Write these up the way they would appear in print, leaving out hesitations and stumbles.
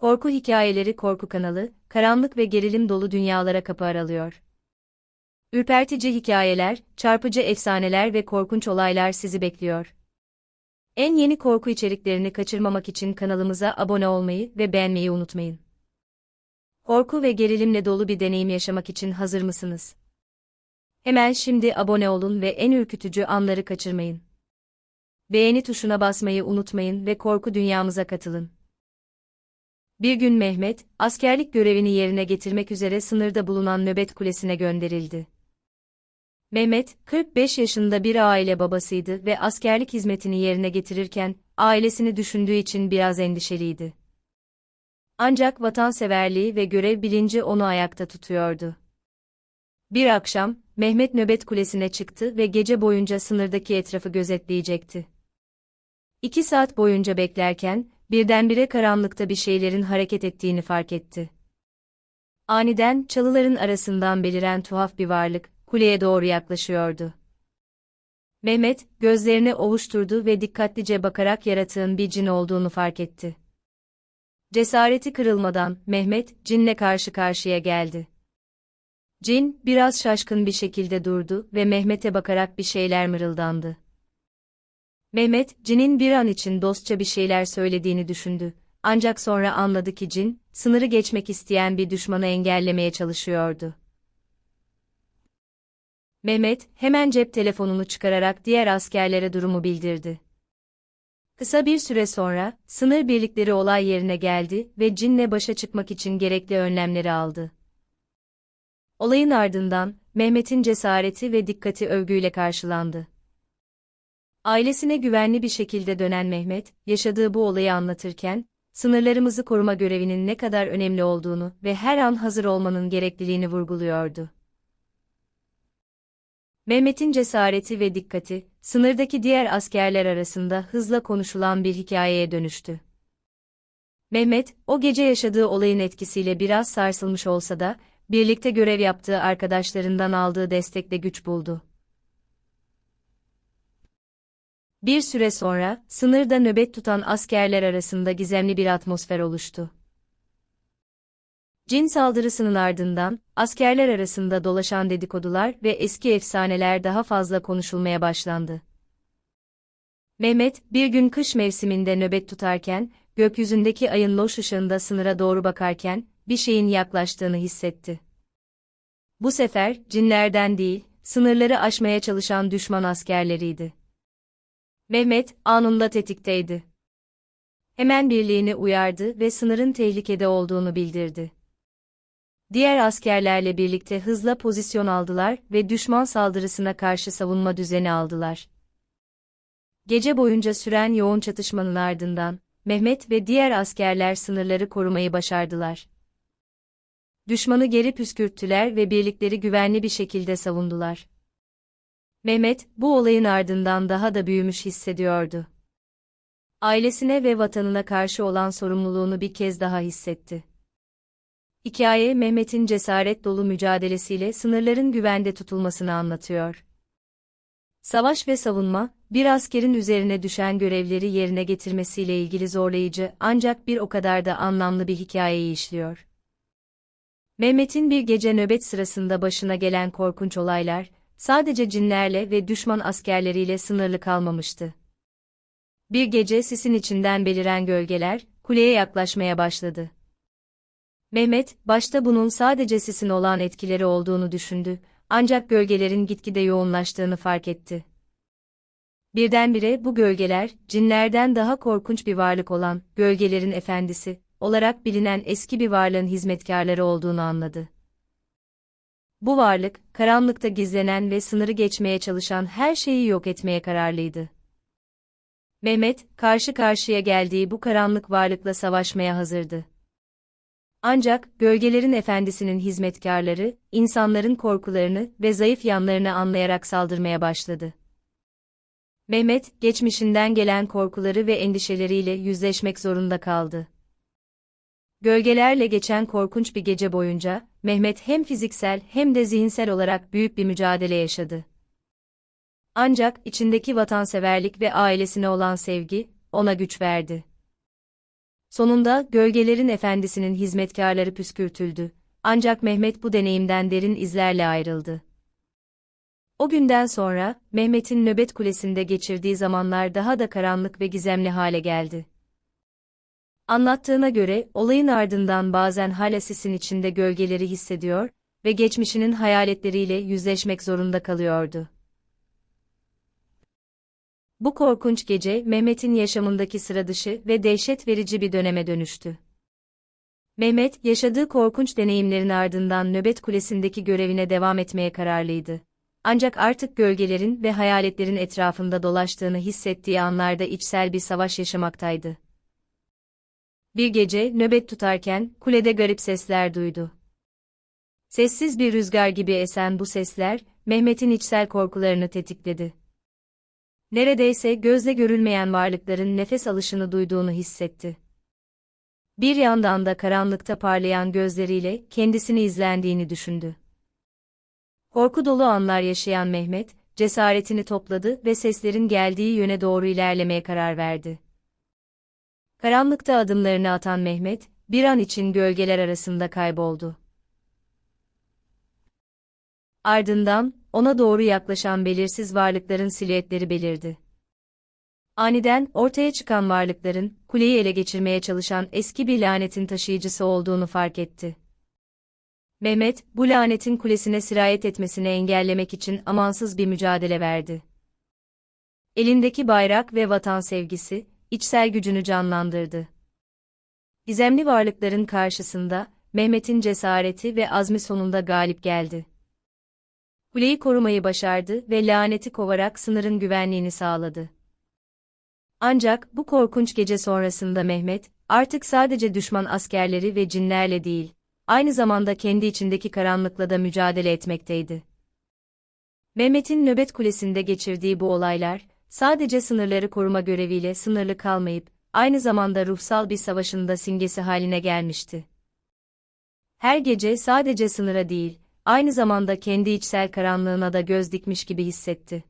Korku Hikayeleri Korku Kanalı, karanlık ve gerilim dolu dünyalara kapı aralıyor. Ürpertici hikayeler, çarpıcı efsaneler ve korkunç olaylar sizi bekliyor. En yeni korku içeriklerini kaçırmamak için kanalımıza abone olmayı ve beğenmeyi unutmayın. Korku ve gerilimle dolu bir deneyim yaşamak için hazır mısınız? Hemen şimdi abone olun ve en ürkütücü anları kaçırmayın. Beğeni tuşuna basmayı unutmayın ve korku dünyamıza katılın. Bir gün Mehmet, askerlik görevini yerine getirmek üzere sınırda bulunan nöbet kulesine gönderildi. Mehmet, 45 yaşında bir aile babasıydı ve askerlik hizmetini yerine getirirken, ailesini düşündüğü için biraz endişeliydi. Ancak vatanseverliği ve görev bilinci onu ayakta tutuyordu. Bir akşam, Mehmet nöbet kulesine çıktı ve gece boyunca sınırdaki etrafı gözetleyecekti. 2 saat boyunca beklerken, birdenbire karanlıkta bir şeylerin hareket ettiğini fark etti. Aniden çalıların arasından beliren tuhaf bir varlık, kuleye doğru yaklaşıyordu. Mehmet, gözlerini ovuşturdu ve dikkatlice bakarak yaratığın bir cin olduğunu fark etti. Cesareti kırılmadan, Mehmet, cinle karşı karşıya geldi. Cin, biraz şaşkın bir şekilde durdu ve Mehmet'e bakarak bir şeyler mırıldandı. Mehmet, cinin bir an için dostça bir şeyler söylediğini düşündü. Ancak sonra anladı ki cin, sınırı geçmek isteyen bir düşmanı engellemeye çalışıyordu. Mehmet, hemen cep telefonunu çıkararak diğer askerlere durumu bildirdi. Kısa bir süre sonra, sınır birlikleri olay yerine geldi ve cinle başa çıkmak için gerekli önlemleri aldı. Olayın ardından, Mehmet'in cesareti ve dikkati övgüyle karşılandı. Ailesine güvenli bir şekilde dönen Mehmet, yaşadığı bu olayı anlatırken, sınırlarımızı koruma görevinin ne kadar önemli olduğunu ve her an hazır olmanın gerekliliğini vurguluyordu. Mehmet'in cesareti ve dikkati, sınırdaki diğer askerler arasında hızla konuşulan bir hikayeye dönüştü. Mehmet, o gece yaşadığı olayın etkisiyle biraz sarsılmış olsa da, birlikte görev yaptığı arkadaşlarından aldığı destekle güç buldu. Bir süre sonra, sınırda nöbet tutan askerler arasında gizemli bir atmosfer oluştu. Cin saldırısının ardından, askerler arasında dolaşan dedikodular ve eski efsaneler daha fazla konuşulmaya başlandı. Mehmet, bir gün kış mevsiminde nöbet tutarken, gökyüzündeki ayın loş ışığında sınıra doğru bakarken, bir şeyin yaklaştığını hissetti. Bu sefer, cinlerden değil, sınırları aşmaya çalışan düşman askerleriydi. Mehmet, anında tetikteydi. Hemen birliğini uyardı ve sınırın tehlikede olduğunu bildirdi. Diğer askerlerle birlikte hızla pozisyon aldılar ve düşman saldırısına karşı savunma düzeni aldılar. Gece boyunca süren yoğun çatışmanın ardından, Mehmet ve diğer askerler sınırları korumayı başardılar. Düşmanı geri püskürttüler ve birlikleri güvenli bir şekilde savundular. Mehmet, bu olayın ardından daha da büyümüş hissediyordu. Ailesine ve vatanına karşı olan sorumluluğunu bir kez daha hissetti. Hikaye, Mehmet'in cesaret dolu mücadelesiyle sınırların güvende tutulmasını anlatıyor. Savaş ve savunma, bir askerin üzerine düşen görevleri yerine getirmesiyle ilgili zorlayıcı ancak bir o kadar da anlamlı bir hikayeyi işliyor. Mehmet'in bir gece nöbet sırasında başına gelen korkunç olaylar, sadece cinlerle ve düşman askerleriyle sınırlı kalmamıştı. Bir gece sisin içinden beliren gölgeler, kuleye yaklaşmaya başladı. Mehmet, başta bunun sadece sisin olan etkileri olduğunu düşündü, ancak gölgelerin gitgide yoğunlaştığını fark etti. Birdenbire bu gölgeler, cinlerden daha korkunç bir varlık olan, gölgelerin efendisi, olarak bilinen eski bir varlığın hizmetkarları olduğunu anladı. Bu varlık, karanlıkta gizlenen ve sınırı geçmeye çalışan her şeyi yok etmeye kararlıydı. Mehmet, karşı karşıya geldiği bu karanlık varlıkla savaşmaya hazırdı. Ancak, gölgelerin efendisinin hizmetkarları, insanların korkularını ve zayıf yanlarını anlayarak saldırmaya başladı. Mehmet, geçmişinden gelen korkuları ve endişeleriyle yüzleşmek zorunda kaldı. Gölgelerle geçen korkunç bir gece boyunca, Mehmet hem fiziksel hem de zihinsel olarak büyük bir mücadele yaşadı. Ancak, içindeki vatanseverlik ve ailesine olan sevgi, ona güç verdi. Sonunda gölgelerin efendisinin hizmetkarları püskürtüldü. Ancak Mehmet bu deneyimden derin izlerle ayrıldı. O günden sonra Mehmet'in nöbet kulesinde geçirdiği zamanlar daha da karanlık ve gizemli hale geldi. Anlattığına göre olayın ardından bazen hala sisin içinde gölgeleri hissediyor ve geçmişinin hayaletleriyle yüzleşmek zorunda kalıyordu. Bu korkunç gece Mehmet'in yaşamındaki sıradışı ve dehşet verici bir döneme dönüştü. Mehmet, yaşadığı korkunç deneyimlerin ardından nöbet kulesindeki görevine devam etmeye kararlıydı. Ancak artık gölgelerin ve hayaletlerin etrafında dolaştığını hissettiği anlarda içsel bir savaş yaşamaktaydı. Bir gece nöbet tutarken kulede garip sesler duydu. Sessiz bir rüzgar gibi esen bu sesler, Mehmet'in içsel korkularını tetikledi. Neredeyse gözle görülmeyen varlıkların nefes alışını duyduğunu hissetti. Bir yandan da karanlıkta parlayan gözleriyle kendisini izlendiğini düşündü. Korku dolu anlar yaşayan Mehmet, cesaretini topladı ve seslerin geldiği yöne doğru ilerlemeye karar verdi. Karanlıkta adımlarını atan Mehmet, bir an için gölgeler arasında kayboldu. Ardından, ona doğru yaklaşan belirsiz varlıkların silüetleri belirdi. Aniden ortaya çıkan varlıkların, kuleyi ele geçirmeye çalışan eski bir lanetin taşıyıcısı olduğunu fark etti. Mehmet, bu lanetin kulesine sirayet etmesini engellemek için amansız bir mücadele verdi. Elindeki bayrak ve vatan sevgisi, içsel gücünü canlandırdı. Gizemli varlıkların karşısında, Mehmet'in cesareti ve azmi sonunda galip geldi. Kuleyi korumayı başardı ve laneti kovarak sınırın güvenliğini sağladı. Ancak bu korkunç gece sonrasında Mehmet, artık sadece düşman askerleri ve cinlerle değil, aynı zamanda kendi içindeki karanlıkla da mücadele etmekteydi. Mehmet'in nöbet kulesinde geçirdiği bu olaylar, sadece sınırları koruma göreviyle sınırlı kalmayıp, aynı zamanda ruhsal bir savaşın da simgesi haline gelmişti. Her gece sadece sınıra değil, aynı zamanda kendi içsel karanlığına da göz dikmiş gibi hissetti.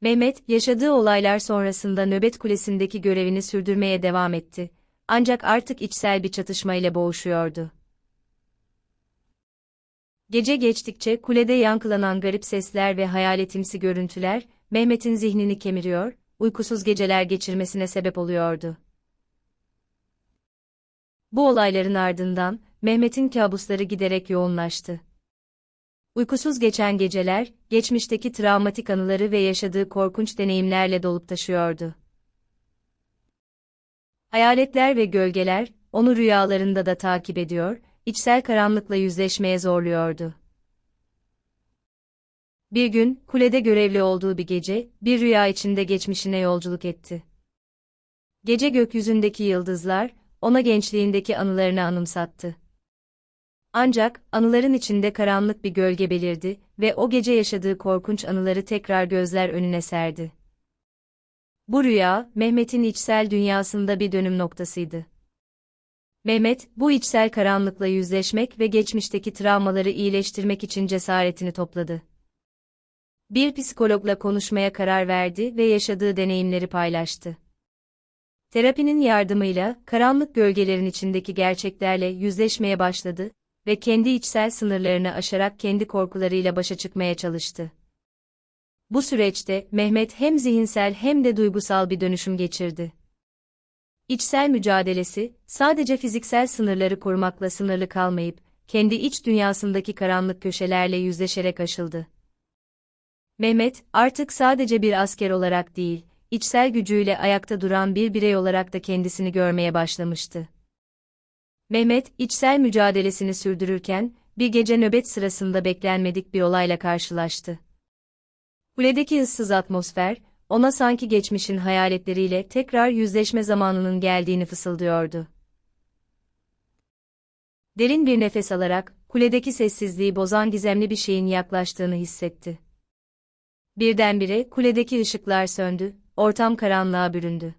Mehmet, yaşadığı olaylar sonrasında nöbet kulesindeki görevini sürdürmeye devam etti, ancak artık içsel bir çatışma ile boğuşuyordu. Gece geçtikçe kulede yankılanan garip sesler ve hayaletimsi görüntüler, Mehmet'in zihnini kemiriyor, uykusuz geceler geçirmesine sebep oluyordu. Bu olayların ardından, Mehmet'in kabusları giderek yoğunlaştı. Uykusuz geçen geceler, geçmişteki travmatik anıları ve yaşadığı korkunç deneyimlerle dolup taşıyordu. Hayaletler ve gölgeler, onu rüyalarında da takip ediyor, içsel karanlıkla yüzleşmeye zorluyordu. Bir gün, kulede görevli olduğu bir gece, bir rüya içinde geçmişine yolculuk etti. Gece gökyüzündeki yıldızlar, ona gençliğindeki anılarını anımsattı. Ancak, anıların içinde karanlık bir gölge belirdi ve o gece yaşadığı korkunç anıları tekrar gözler önüne serdi. Bu rüya, Mehmet'in içsel dünyasında bir dönüm noktasıydı. Mehmet, bu içsel karanlıkla yüzleşmek ve geçmişteki travmaları iyileştirmek için cesaretini topladı. Bir psikologla konuşmaya karar verdi ve yaşadığı deneyimleri paylaştı. Terapinin yardımıyla, karanlık gölgelerin içindeki gerçeklerle yüzleşmeye başladı ve kendi içsel sınırlarını aşarak kendi korkularıyla başa çıkmaya çalıştı. Bu süreçte, Mehmet hem zihinsel hem de duygusal bir dönüşüm geçirdi. İçsel mücadelesi, sadece fiziksel sınırları korumakla sınırlı kalmayıp, kendi iç dünyasındaki karanlık köşelerle yüzleşerek aşıldı. Mehmet, artık sadece bir asker olarak değil, içsel gücüyle ayakta duran bir birey olarak da kendisini görmeye başlamıştı. Mehmet, içsel mücadelesini sürdürürken, bir gece nöbet sırasında beklenmedik bir olayla karşılaştı. Kuledeki ıssız atmosfer, ona sanki geçmişin hayaletleriyle tekrar yüzleşme zamanının geldiğini fısıldıyordu. Derin bir nefes alarak, kuledeki sessizliği bozan gizemli bir şeyin yaklaştığını hissetti. Birdenbire kuledeki ışıklar söndü, ortam karanlığa büründü.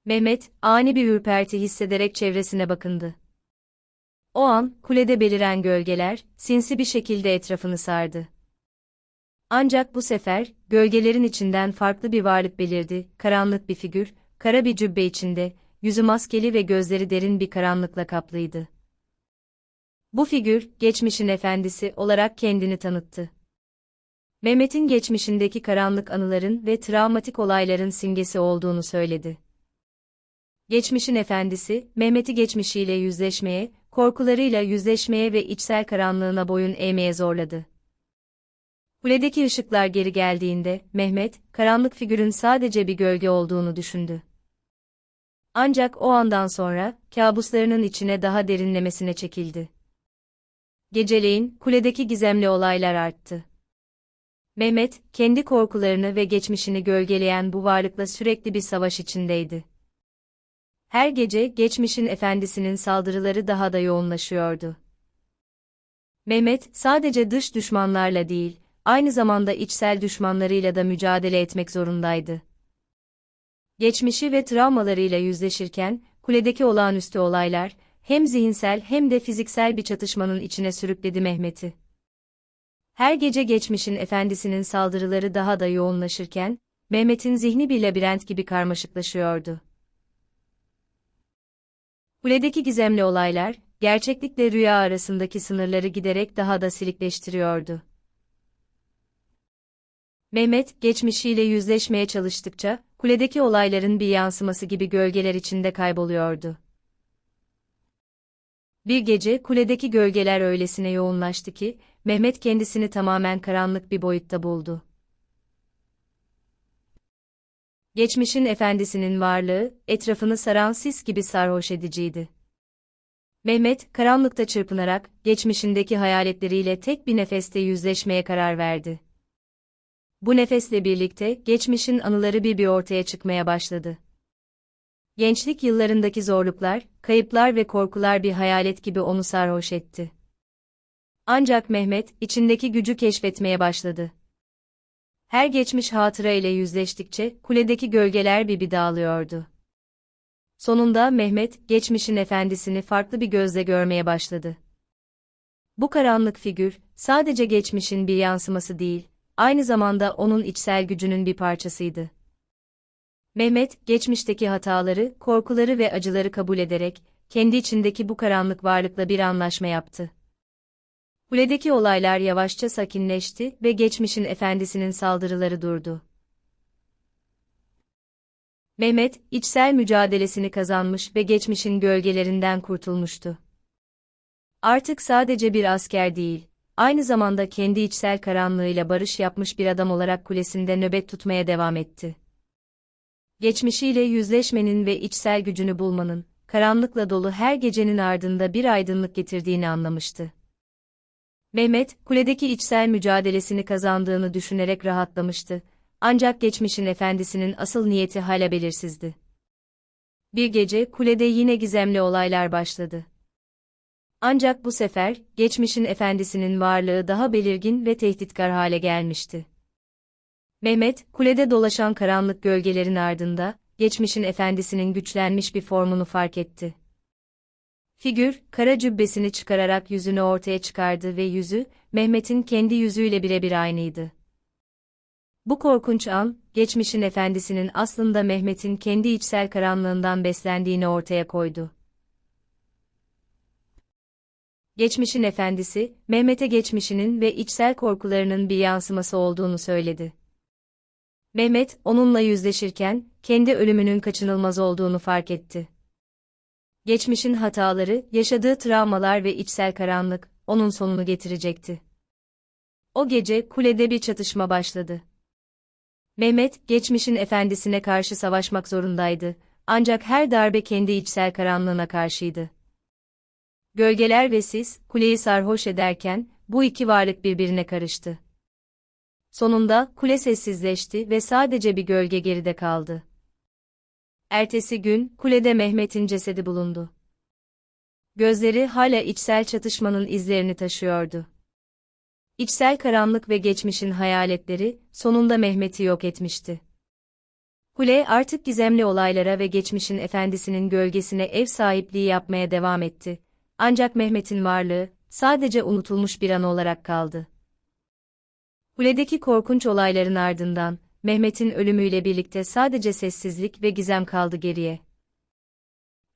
Mehmet, ani bir ürperti hissederek çevresine bakındı. O an, kulede beliren gölgeler, sinsi bir şekilde etrafını sardı. Ancak bu sefer, gölgelerin içinden farklı bir varlık belirdi, karanlık bir figür, kara bir cübbe içinde, yüzü maskeli ve gözleri derin bir karanlıkla kaplıydı. Bu figür, geçmişin efendisi olarak kendini tanıttı. Mehmet'in geçmişindeki karanlık anıların ve travmatik olayların simgesi olduğunu söyledi. Geçmişin efendisi, Mehmet'i geçmişiyle yüzleşmeye, korkularıyla yüzleşmeye ve içsel karanlığına boyun eğmeye zorladı. Kuledeki ışıklar geri geldiğinde, Mehmet, karanlık figürün sadece bir gölge olduğunu düşündü. Ancak o andan sonra, kabuslarının içine daha derinlemesine çekildi. Geceleyin, kuledeki gizemli olaylar arttı. Mehmet, kendi korkularını ve geçmişini gölgeleyen bu varlıkla sürekli bir savaş içindeydi. Her gece, geçmişin efendisinin saldırıları daha da yoğunlaşıyordu. Mehmet, sadece dış düşmanlarla değil, aynı zamanda içsel düşmanlarıyla da mücadele etmek zorundaydı. Geçmişi ve travmalarıyla yüzleşirken, kuledeki olağanüstü olaylar, hem zihinsel hem de fiziksel bir çatışmanın içine sürükledi Mehmet'i. Her gece geçmişin efendisinin saldırıları daha da yoğunlaşırken, Mehmet'in zihni bir labirent gibi karmaşıklaşıyordu. Kuledeki gizemli olaylar, gerçeklikle rüya arasındaki sınırları giderek daha da silikleştiriyordu. Mehmet, geçmişiyle yüzleşmeye çalıştıkça, kuledeki olayların bir yansıması gibi gölgeler içinde kayboluyordu. Bir gece kuledeki gölgeler öylesine yoğunlaştı ki, Mehmet kendisini tamamen karanlık bir boyutta buldu. Geçmişin efendisinin varlığı, etrafını saran sis gibi sarhoş ediciydi. Mehmet, karanlıkta çırpınarak, geçmişindeki hayaletleriyle tek bir nefeste yüzleşmeye karar verdi. Bu nefesle birlikte, geçmişin anıları bir ortaya çıkmaya başladı. Gençlik yıllarındaki zorluklar, kayıplar ve korkular bir hayalet gibi onu sarhoş etti. Ancak Mehmet, içindeki gücü keşfetmeye başladı. Her geçmiş hatıra ile yüzleştikçe, kuledeki gölgeler bir dağılıyordu. Sonunda Mehmet, geçmişin efendisini farklı bir gözle görmeye başladı. Bu karanlık figür, sadece geçmişin bir yansıması değil, aynı zamanda onun içsel gücünün bir parçasıydı. Mehmet, geçmişteki hataları, korkuları ve acıları kabul ederek, kendi içindeki bu karanlık varlıkla bir anlaşma yaptı. Kuledeki olaylar yavaşça sakinleşti ve geçmişin efendisinin saldırıları durdu. Mehmet, içsel mücadelesini kazanmış ve geçmişin gölgelerinden kurtulmuştu. Artık sadece bir asker değil, aynı zamanda kendi içsel karanlığıyla barış yapmış bir adam olarak kulesinde nöbet tutmaya devam etti. Geçmişiyle yüzleşmenin ve içsel gücünü bulmanın, karanlıkla dolu her gecenin ardında bir aydınlık getirdiğini anlamıştı. Mehmet, kuledeki içsel mücadelesini kazandığını düşünerek rahatlamıştı, ancak geçmişin efendisinin asıl niyeti hala belirsizdi. Bir gece kulede yine gizemli olaylar başladı. Ancak bu sefer, geçmişin efendisinin varlığı daha belirgin ve tehditkar hale gelmişti. Mehmet, kulede dolaşan karanlık gölgelerin ardında, geçmişin efendisinin güçlenmiş bir formunu fark etti. Figür, kara cübbesini çıkararak yüzünü ortaya çıkardı ve yüzü, Mehmet'in kendi yüzüyle birebir aynıydı. Bu korkunç an, geçmişin efendisinin aslında Mehmet'in kendi içsel karanlığından beslendiğini ortaya koydu. Geçmişin efendisi, Mehmet'e geçmişinin ve içsel korkularının bir yansıması olduğunu söyledi. Mehmet, onunla yüzleşirken, kendi ölümünün kaçınılmaz olduğunu fark etti. Geçmişin hataları, yaşadığı travmalar ve içsel karanlık, onun sonunu getirecekti. O gece, kulede bir çatışma başladı. Mehmet, geçmişin efendisine karşı savaşmak zorundaydı, ancak her darbe kendi içsel karanlığına karşıydı. Gölgeler ve sis, kuleyi sarhoş ederken, bu iki varlık birbirine karıştı. Sonunda, kule sessizleşti ve sadece bir gölge geride kaldı. Ertesi gün, kulede Mehmet'in cesedi bulundu. Gözleri hala içsel çatışmanın izlerini taşıyordu. İçsel karanlık ve geçmişin hayaletleri, sonunda Mehmet'i yok etmişti. Kule artık gizemli olaylara ve geçmişin efendisinin gölgesine ev sahipliği yapmaya devam etti. Ancak Mehmet'in varlığı, sadece unutulmuş bir an olarak kaldı. Kuledeki korkunç olayların ardından, Mehmet'in ölümüyle birlikte sadece sessizlik ve gizem kaldı geriye.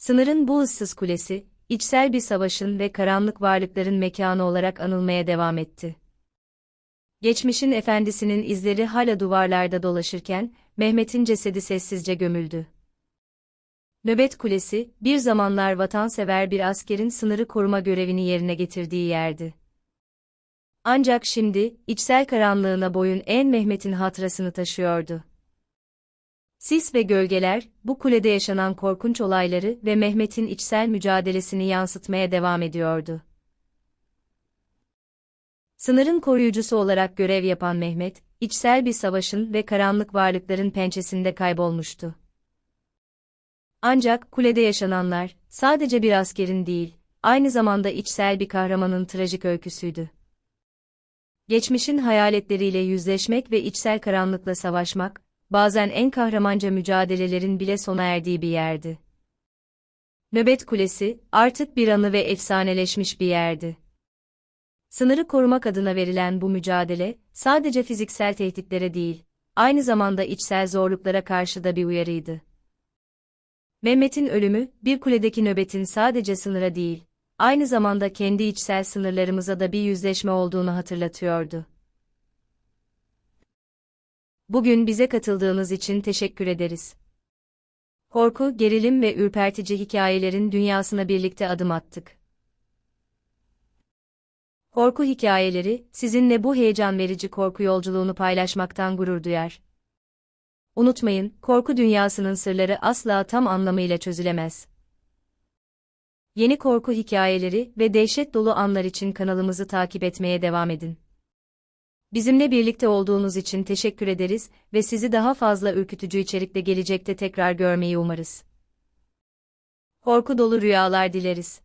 Sınırın bu ıssız kulesi, içsel bir savaşın ve karanlık varlıkların mekanı olarak anılmaya devam etti. Geçmişin efendisinin izleri hala duvarlarda dolaşırken, Mehmet'in cesedi sessizce gömüldü. Nöbet Kulesi, bir zamanlar vatansever bir askerin sınırı koruma görevini yerine getirdiği yerdi. Ancak şimdi, içsel karanlığına boyun eğen Mehmet'in hatırasını taşıyordu. Sis ve gölgeler, bu kulede yaşanan korkunç olayları ve Mehmet'in içsel mücadelesini yansıtmaya devam ediyordu. Sınırın koruyucusu olarak görev yapan Mehmet, içsel bir savaşın ve karanlık varlıkların pençesinde kaybolmuştu. Ancak kulede yaşananlar, sadece bir askerin değil, aynı zamanda içsel bir kahramanın trajik öyküsüydü. Geçmişin hayaletleriyle yüzleşmek ve içsel karanlıkla savaşmak, bazen en kahramanca mücadelelerin bile sona erdiği bir yerdi. Nöbet Kulesi, artık bir anı ve efsaneleşmiş bir yerdi. Sınırı korumak adına verilen bu mücadele, sadece fiziksel tehditlere değil, aynı zamanda içsel zorluklara karşı da bir uyarıydı. Mehmet'in ölümü, bir kuledeki nöbetin sadece sınıra değil, aynı zamanda kendi içsel sınırlarımıza da bir yüzleşme olduğunu hatırlatıyordu. Bugün bize katıldığınız için teşekkür ederiz. Korku, gerilim ve ürpertici hikayelerin dünyasına birlikte adım attık. Korku hikayeleri, sizinle bu heyecan verici korku yolculuğunu paylaşmaktan gurur duyar. Unutmayın, korku dünyasının sırları asla tam anlamıyla çözülemez. Yeni korku hikayeleri ve dehşet dolu anlar için kanalımızı takip etmeye devam edin. Bizimle birlikte olduğunuz için teşekkür ederiz ve sizi daha fazla ürkütücü içerikle gelecekte tekrar görmeyi umarız. Korku dolu rüyalar dileriz.